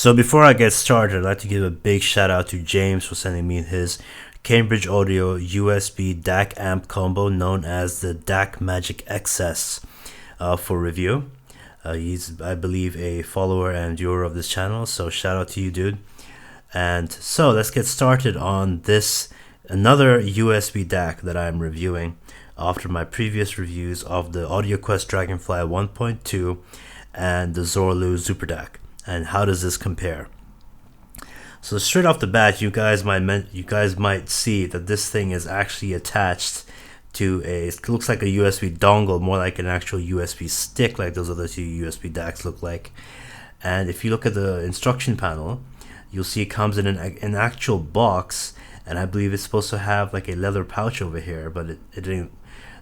So before I get started, I'd like to give a big shout out to James for sending me his Cambridge Audio USB DAC amp combo known as the DacMagic XS for review. He's, I believe, a follower and viewer of this channel, so shout out to you, dude. And so let's get started on this another USB DAC that I'm reviewing after my previous reviews of the AudioQuest Dragonfly 1.2 and the Zorlu Super DAC. And how does this compare? So straight off the bat, you guys might see that this thing is actually attached to it looks like a USB dongle, more like an actual USB stick, like those other two USB DACs look like. And if you look at the instruction panel, you'll see it comes in an actual box, and I believe it's supposed to have like a leather pouch over here, but it didn't.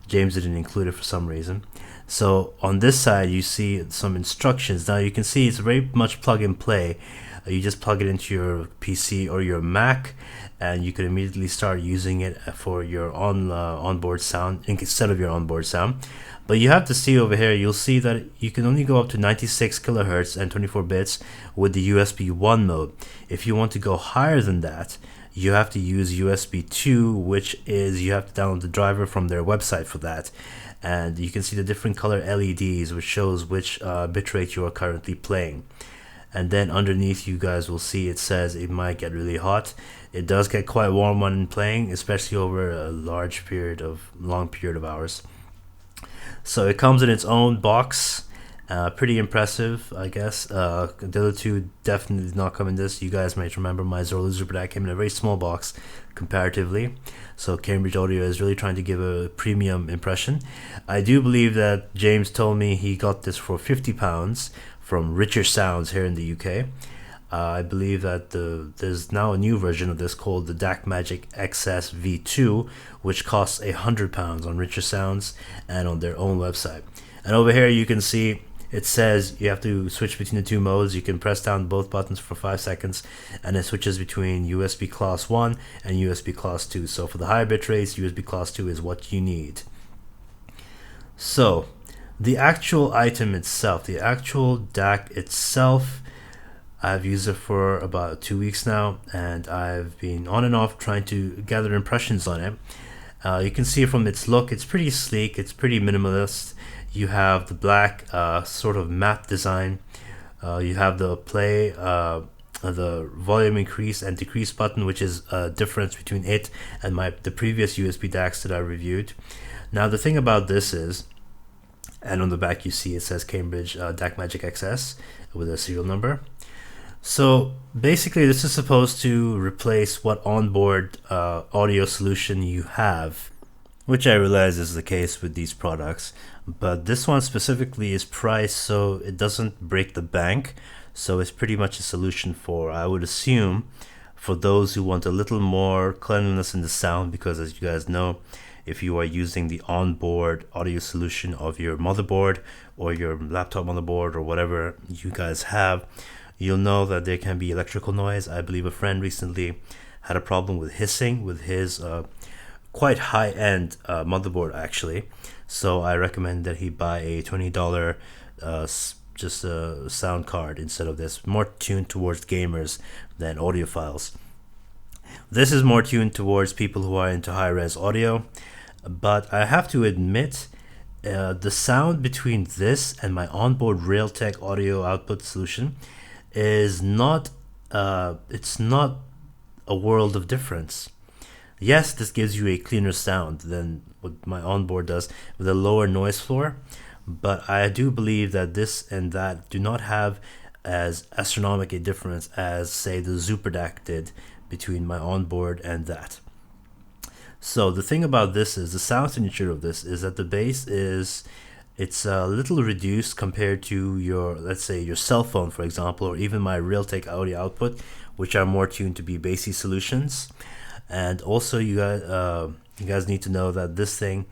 James didn't include it for some reason. So on this side you see some instructions. Now you can see it's very much plug and play. You just plug it into your PC or your Mac, and you can immediately start using it for your onboard sound instead of your onboard sound. But you have to see over here, you'll see that you can only go up to 96 kilohertz and 24 bits with the USB 1 mode. If you want to go higher than that, you have to use USB 2, which is you have to download the driver from their website for that. And you can see the different color LEDs, which shows which bitrate you are currently playing. And then underneath, you guys will see it says it might get really hot. It does get quite warm when playing, especially over a long period of hours. So it comes in its own box. Pretty impressive, I guess. The other two definitely did not come in this. You guys might remember my Zorlu Super DAC came in a very small box comparatively. So Cambridge Audio is really trying to give a premium impression. I do believe that James told me he got this for £50 from Richer Sounds here in the UK. I believe that there's now a new version of this called the DacMagic XS V2, which costs £100 on Richer Sounds and on their own website. And over here you can see it says you have to switch between the two modes. You can press down both buttons for 5 seconds, and it switches between USB class 1 and USB class 2. So for the higher bit rates, USB class 2 is what you need. So the actual item itself, the actual DAC itself, I've used it for about 2 weeks now, and I've been on and off trying to gather impressions on it. You can see from its look, it's pretty sleek, it's pretty minimalist. You have the black sort of matte design. You have the play, the volume increase and decrease button, which is a difference between it and the previous USB DACs that I reviewed. Now the thing about this is, and on the back you see it says Cambridge DacMagic XS with a serial number. So basically this is supposed to replace what onboard audio solution you have, which I realize is the case with these products, but this one specifically is priced so it doesn't break the bank. So it's pretty much a solution for, I would assume, for those who want a little more cleanliness in the sound, because as you guys know, if you are using the onboard audio solution of your motherboard or your laptop motherboard or whatever you guys have, you'll know that there can be electrical noise. I believe a friend recently had a problem with hissing with his quite high-end motherboard actually. So I recommend that he buy a $20 just a sound card instead of this, more tuned towards gamers than audiophiles. This is more tuned towards people who are into high-res audio, but I have to admit the sound between this and my onboard Realtek audio output solution is not it's not a world of difference. Yes, this gives you a cleaner sound than what my onboard does with a lower noise floor, but I do believe that this and that do not have as astronomical a difference as, say, the Super DAC did between my onboard and that. So the thing about this is, the sound signature of this is that the bass it's a little reduced compared to your, let's say, your cell phone, for example, or even my Realtek audio output, which are more tuned to be bassy solutions. And also you guys need to know that this thing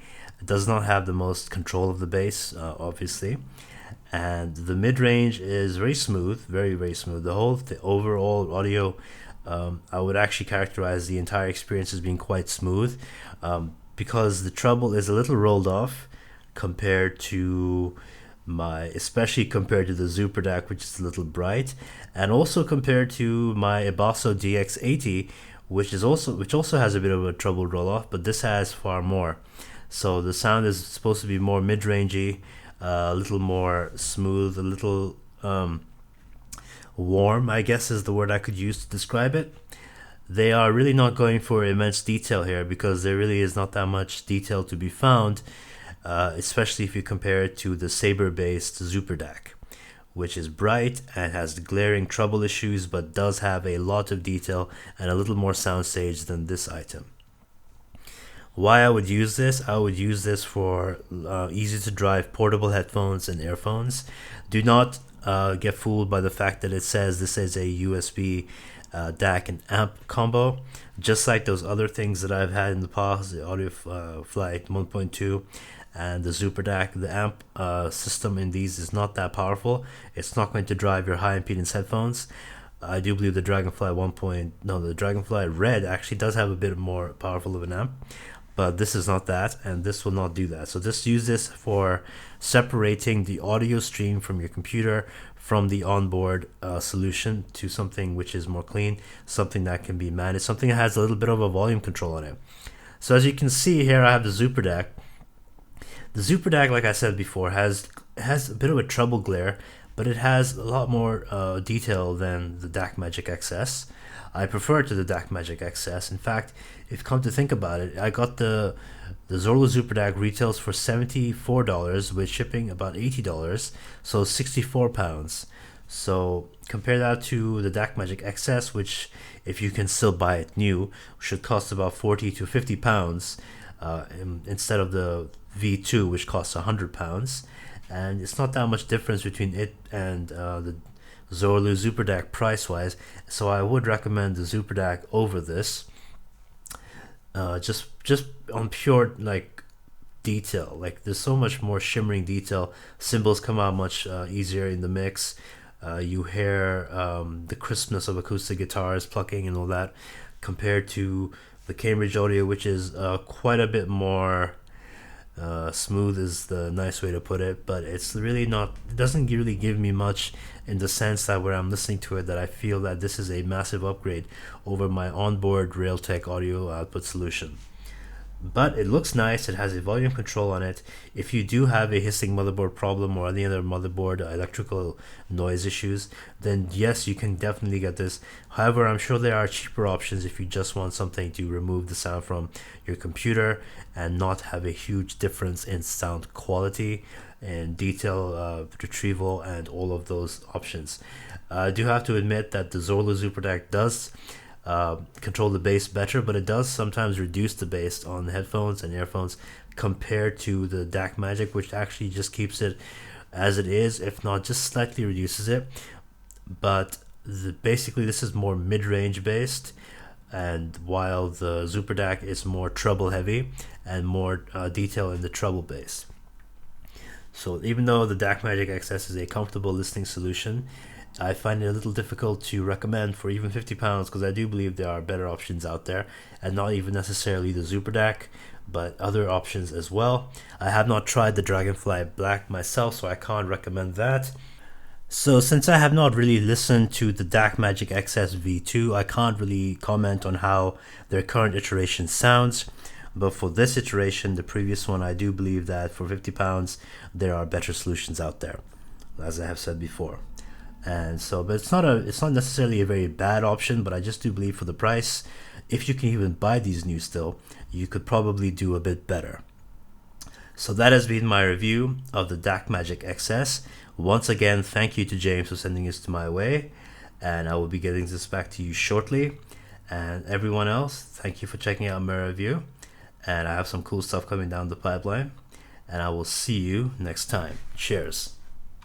does not have the most control of the bass, obviously. And the mid-range is very smooth, very, very smooth. The overall audio, I would actually characterize the entire experience as being quite smooth, because the treble is a little rolled off compared to especially compared to the Super DAC, which is a little bright, and also compared to my Abasso DX80, which also has a bit of a trouble roll off, but this has far more. So the sound is supposed to be more mid-rangey, a little more smooth, a little warm, I guess is the word I could use to describe it. They are really not going for immense detail here, because there really is not that much detail to be found, especially if you compare it to the Sabre-based Super DAC, which is bright and has glaring treble issues, but does have a lot of detail and a little more soundstage than this item. Why I would use this? I would use this for easy to drive portable headphones and earphones. Do not get fooled by the fact that it says this is a USB DAC and amp combo. Just like those other things that I've had in the past, the Audio Flight 1.2 and the Super DAC, the amp system in these is not that powerful. It's not going to drive your high impedance headphones. I do believe the Dragonfly the Dragonfly Red actually does have a bit more powerful of an amp, but this is not that, and this will not do that. So just use this for separating the audio stream from your computer from the onboard solution to something which is more clean, something that can be managed, something that has a little bit of a volume control on it. So as you can see here, I have the Super DAC. The Super DAC, like I said before, has a bit of a treble glare, but it has a lot more detail than the DacMagic XS. I prefer it to the DacMagic XS. In fact, if you come to think about it, I got the Zorlu Super DAC retails for $74 with shipping about $80, so £64. So compare that to the DacMagic XS, which, if you can still buy it new, should cost about £40 to £50 instead of the V2, which costs £100. And it's not that much difference between it and the Zorlu Super DAC price-wise, so I would recommend the Super DAC over this. Just on pure detail, there's so much more shimmering detail. Cymbals come out much easier in the mix. You hear the crispness of acoustic guitars plucking and all that, compared to the Cambridge Audio, which is quite a bit more smooth is the nice way to put it, but it's really not, it doesn't really give me much in the sense that where I'm listening to it, that I feel that this is a massive upgrade over my onboard Realtek audio output solution. But it looks nice, it has a volume control on it. If you do have a hissing motherboard problem or any other motherboard electrical noise issues, then yes, you can definitely get this. However, I'm sure there are cheaper options if you just want something to remove the sound from your computer and not have a huge difference in sound quality and detail retrieval and all of those options. I do have to admit that the Zorlu Super DAC does control the bass better, but it does sometimes reduce the bass on headphones and earphones compared to the DacMagic, which actually just keeps it as it is, if not just slightly reduces it. But basically this is more mid-range based, and while the Super DAC is more treble heavy and more detail in the treble bass. So even though the DacMagic XS is a comfortable listening solution, I find it a little difficult to recommend for even £50, because I do believe there are better options out there, and not even necessarily the Super DAC, but other options as well. I have not tried the Dragonfly Black myself, so I can't recommend that. So since I have not really listened to the DacMagic XS V2, I can't really comment on how their current iteration sounds. But for this iteration, the previous one, I do believe that for £50 there are better solutions out there, as I have said before. And so, but it's not necessarily a very bad option, but I just do believe for the price, if you can even buy these new still, you could probably do a bit better. So that has been my review of the DacMagic XS. Once again, thank you to James for sending this to my way, and I will be getting this back to you shortly. And everyone else, thank you for checking out my review, and I have some cool stuff coming down the pipeline, and I will see you next time. Cheers.